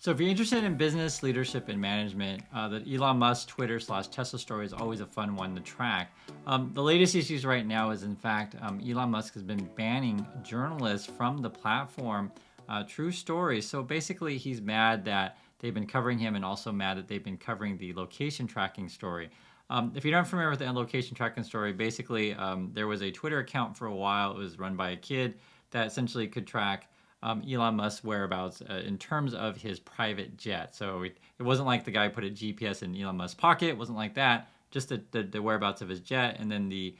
So if you're interested in business, leadership, and management, the Elon Musk Twitter/Tesla story is always a fun one to track. The latest issues right now is, in fact, Elon Musk has been banning journalists from the platform. True story. So basically, he's mad that they've been covering him, and also mad that they've been covering the location tracking story. If you're not familiar with the location tracking story, basically there was a Twitter account for a while. It was run by a kid that essentially could track Elon Musk's whereabouts in terms of his private jet. So it wasn't like the guy put a GPS in Elon Musk's pocket. It wasn't like that. Just the whereabouts of his jet, and then the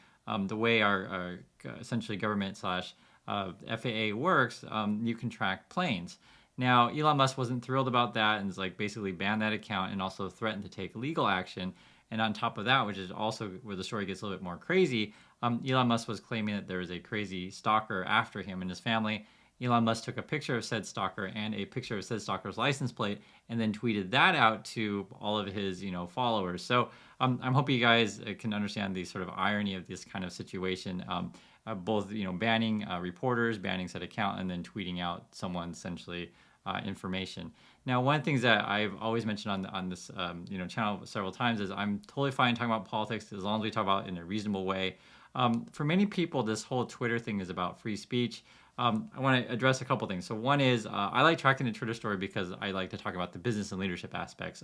way our essentially government slash FAA works, you can track planes. Now, Elon Musk wasn't thrilled about that and is like basically banned that account and also threatened to take legal action. And on top of that, which is also where the story gets a little bit more crazy, Elon Musk was claiming that there was a crazy stalker after him and his family. Elon Musk took a picture of said stalker and a picture of said stalker's license plate, and then tweeted that out to all of his, followers. So I'm hoping you guys can understand the sort of irony of this kind of situation. Both, banning reporters, banning said account, and then tweeting out someone essentially information. Now, one of the things that I've always mentioned on this channel several times is I'm totally fine talking about politics as long as we talk about it in a reasonable way. For many people, this whole Twitter thing is about free speech. I want to address a couple things. So one is I like tracking the Twitter story because I like to talk about the business and leadership aspects.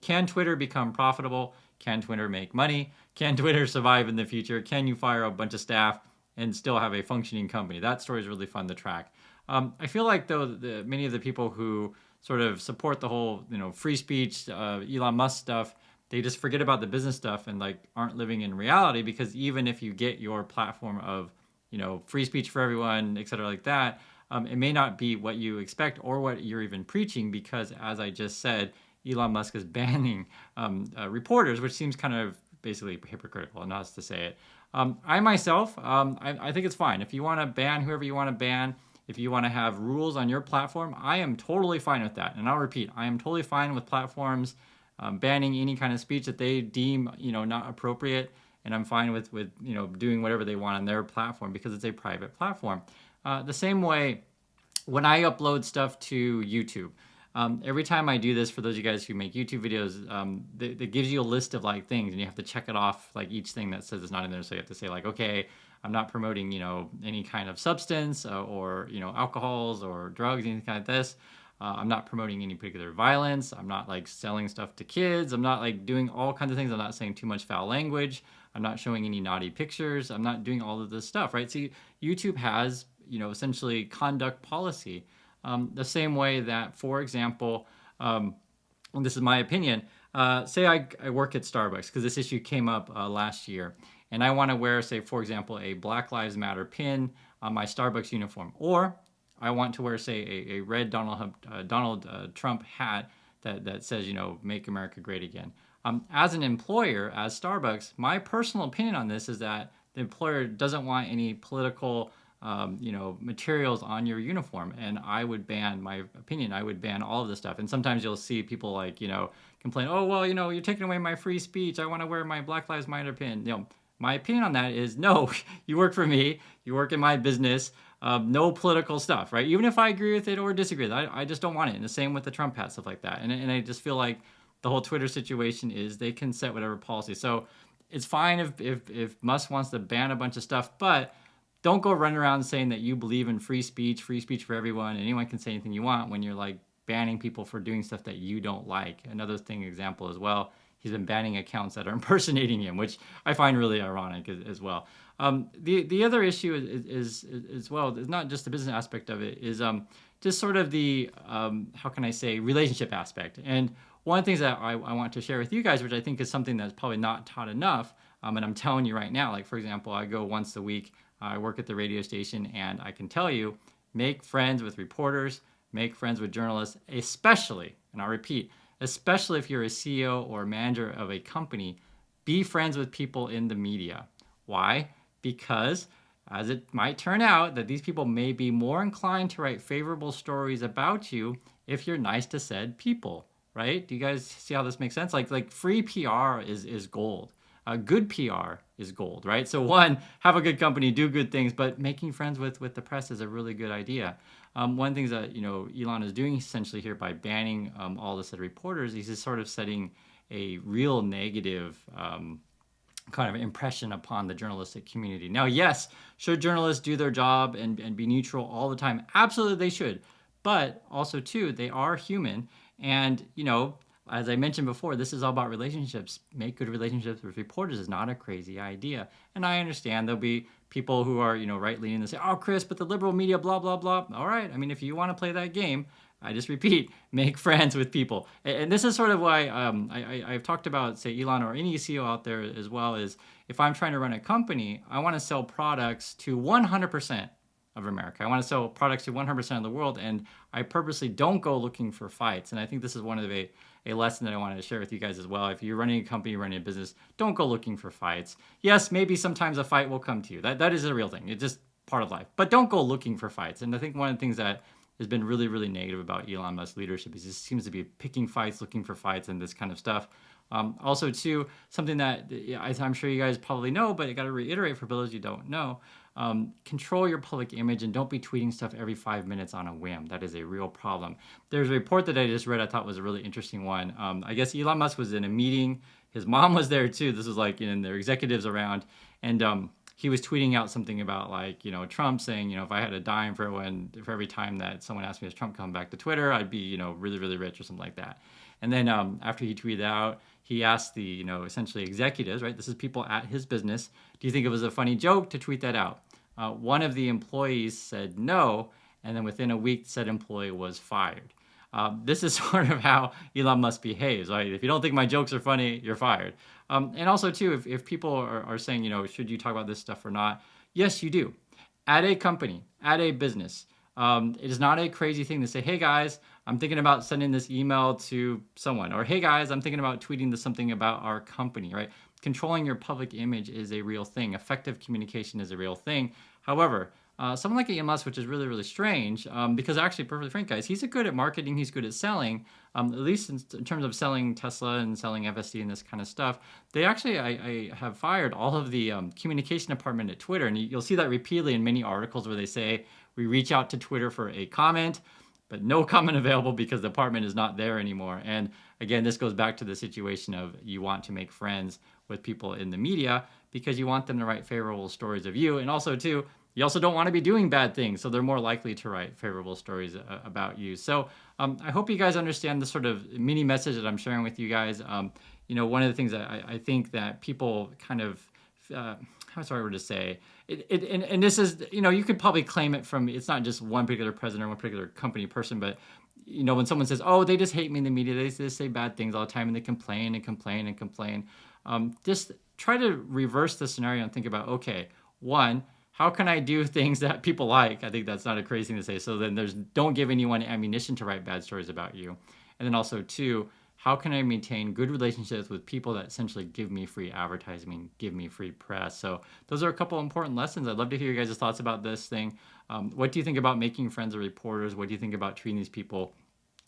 Can Twitter become profitable? Can Twitter make money? Can Twitter survive in the future? Can you fire a bunch of staff and still have a functioning company? That story is really fun to track. I feel like though many of the people who sort of support the whole free speech Elon Musk stuff, they just forget about the business stuff and like aren't living in reality, because even if you get your platform of free speech for everyone, et cetera, like that, it may not be what you expect or what you're even preaching, because as I just said, Elon Musk is banning reporters, which seems kind of basically hypocritical, and not to say it. I myself, I think it's fine. If you want to ban whoever you want to ban, if you want to have rules on your platform, I am totally fine with that. And I'll repeat, I am totally fine with platforms banning any kind of speech that they deem, not appropriate. And I'm fine with doing whatever they want on their platform because it's a private platform. The same way when I upload stuff to YouTube, every time I do this, for those of you guys who make YouTube videos, it gives you a list of like things, and you have to check it off, like each thing that says it's not in there. So you have to say like, okay, I'm not promoting any kind of substance or alcohols or drugs, anything like this. I'm not promoting any particular violence. I'm not like selling stuff to kids. I'm not like doing all kinds of things. I'm not saying too much foul language. I'm not showing any naughty pictures. I'm not doing all of this stuff, right? See, YouTube has, essentially conduct policy. The same way that, for example, and this is my opinion, say I work at Starbucks, because this issue came up last year, and I want to wear, say, for example, a Black Lives Matter pin on my Starbucks uniform, or I want to wear, say, a red Donald Trump hat that says, make America great again. As an employer, as Starbucks, my personal opinion on this is that the employer doesn't want any political, materials on your uniform. And I would ban, my opinion, I would ban all of this stuff. And sometimes you'll see people like, complain, oh, well, you're taking away my free speech. I want to wear my Black Lives Matter pin. My opinion on that is no, you work for me, you work in my business, no political stuff, right? Even if I agree with it or disagree with it, I just don't want it. And the same with the Trump hat, stuff like that. And I just feel like the whole Twitter situation is they can set whatever policy. So it's fine if Musk wants to ban a bunch of stuff, but don't go running around saying that you believe in free speech for everyone, and anyone can say anything you want when you're like banning people for doing stuff that you don't like. Another example as well, he's been banning accounts that are impersonating him, which I find really ironic as well. The other issue is as well, is not just the business aspect of it, is just sort of the, how can I say, relationship aspect. And one of the things that I want to share with you guys, which I think is something that's probably not taught enough, and I'm telling you right now, like, for example, I go once a week, I work at the radio station, and I can tell you, make friends with reporters, make friends with journalists, especially, and I'll repeat, especially if you're a CEO or manager of a company, be friends with people in the media. Why? Because, as it might turn out, that these people may be more inclined to write favorable stories about you if you're nice to said people, right? Do you guys see how this makes sense? Like free PR is gold. Good PR is gold, right? So one, have a good company, do good things, but making friends with the press is a really good idea. one of the things that Elon is doing essentially here by banning all the said reporters, he's just sort of setting a real negative kind of impression upon the journalistic community. Now, yes, should journalists do their job and be neutral all the time? Absolutely, they should. But also, too, they are human. And, as I mentioned before, this is all about relationships. Make good relationships with reporters is not a crazy idea. And I understand there'll be people who are, right-leaning and say, oh, Chris, but the liberal media, blah, blah, blah. All right. I mean, if you want to play that game, I just repeat, make friends with people. And this is sort of why I've talked about, say, Elon or any CEO out there as well, is if I'm trying to run a company, I want to sell products to 100% of America. I want to sell products to 100% of the world, and I purposely don't go looking for fights. And I think this is one of a lesson that I wanted to share with you guys as well. If you're running a company, running a business, don't go looking for fights. Yes, maybe sometimes a fight will come to you. That is a real thing. It's just part of life. But don't go looking for fights. And I think one of the things that has been really, really negative about Elon Musk's leadership is he seems to be picking fights, looking for fights, and this kind of stuff. Also, too, something that I'm sure you guys probably know, but I got to reiterate for those you don't know, control your public image and don't be tweeting stuff every 5 minutes on a whim. That is a real problem. There's a report that I just read I thought was a really interesting one. I guess Elon Musk was in a meeting. His mom was there, too. This was like, their executives around. And he was tweeting out something about Trump saying, if I had a dime for every time that someone asked me, does Trump come back to Twitter, I'd be, really, really rich or something like that. And then after he tweeted out, he asked the, essentially executives, right? This is people at his business. Do you think it was a funny joke to tweet that out? One of the employees said no. And then within a week, said employee was fired. This is sort of how Elon Musk behaves, right? If you don't think my jokes are funny, you're fired. And also, too, if people are saying, should you talk about this stuff or not? Yes, you do. At a company, at a business, it is not a crazy thing to say, hey, guys, I'm thinking about sending this email to someone. Or, hey, guys, I'm thinking about tweeting something about our company, right? Controlling your public image is a real thing. Effective communication is a real thing. However, someone like Elon Musk, which is really, really strange, because actually, perfectly frank, guys, he's good at marketing, he's good at selling, at least in terms of selling Tesla and selling FSD and this kind of stuff. They actually, I have fired all of the communication department at Twitter, and you'll see that repeatedly in many articles where they say, we reach out to Twitter for a comment, but no comment available because the department is not there anymore. And again, this goes back to the situation of you want to make friends with people in the media because you want them to write favorable stories of you. And also, too, you also don't want to be doing bad things, so they're more likely to write favorable stories about you. So I hope you guys understand the sort of mini message that I'm sharing with you guys. One of the things that I think that people kind of, how's the right word to say, and this is, you could probably claim it from, it's not just one particular president or one particular company person, but when someone says, oh, they just hate me in the media, they just say bad things all the time, and they complain and complain and complain. Just try to reverse the scenario and think about, okay, one, how can I do things that people like? I think that's not a crazy thing to say. So then don't give anyone ammunition to write bad stories about you. And then also, two, how can I maintain good relationships with people that essentially give me free advertising, give me free press? So those are a couple important lessons. I'd love to hear your guys' thoughts about this thing. What do you think about making friends with reporters? What do you think about treating these people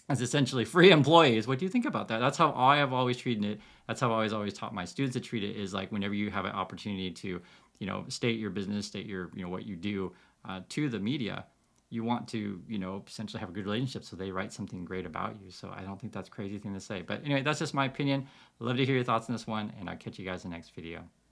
as essentially free employees? What do you think about that? That's how I have always treated it. That's how I always taught my students to treat it, is like whenever you have an opportunity to, state your business, state your, what you do to the media, you want to, essentially have a good relationship so they write something great about you. So I don't think that's a crazy thing to say. But anyway, that's just my opinion. I'd love to hear your thoughts on this one, and I'll catch you guys in the next video.